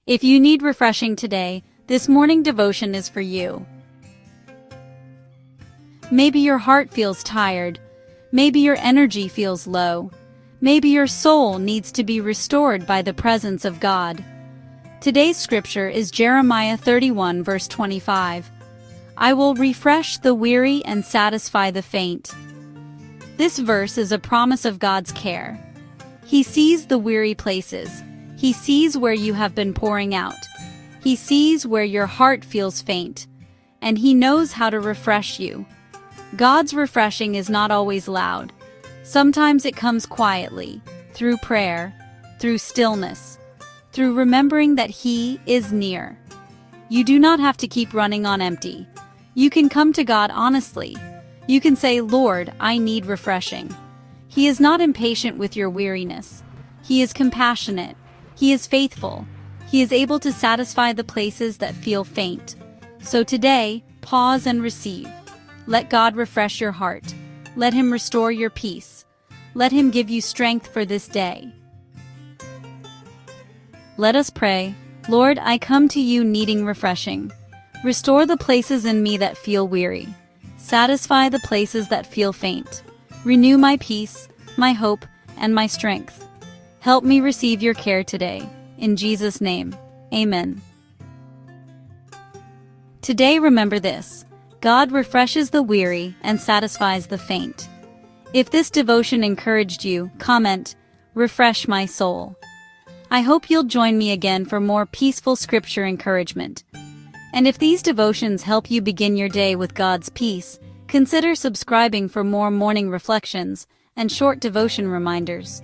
If you need refreshing today, this morning devotion is for you. Maybe your heart feels tired. Maybe your energy feels low. Maybe your soul needs to be restored by the presence of God. Today's scripture is Jeremiah 31 verse 25. I will refresh the weary and satisfy the faint. This verse is a promise of God's care. He sees the weary places. He sees where you have been pouring out. He sees where your heart feels faint. And He knows how to refresh you. God's refreshing is not always loud. Sometimes it comes quietly, through prayer, through stillness, through remembering that He is near. You do not have to keep running on empty. You can come to God honestly. You can say, Lord, I need refreshing. He is not impatient with your weariness. He is compassionate. He is faithful. He is able to satisfy the places that feel faint. So today, pause and receive. Let God refresh your heart. Let Him restore your peace. Let Him give you strength for this day. Let us pray. Lord, I come to you needing refreshing. Restore the places in me that feel weary. Satisfy the places that feel faint. Renew my peace, my hope, and my strength. Help me receive your care today. In Jesus' name, amen. Today remember this. God refreshes the weary and satisfies the faint. If this devotion encouraged you, comment, "Refresh my soul." I hope you'll join me again for more peaceful scripture encouragement. And if these devotions help you begin your day with God's peace, consider subscribing for more morning reflections and short devotion reminders.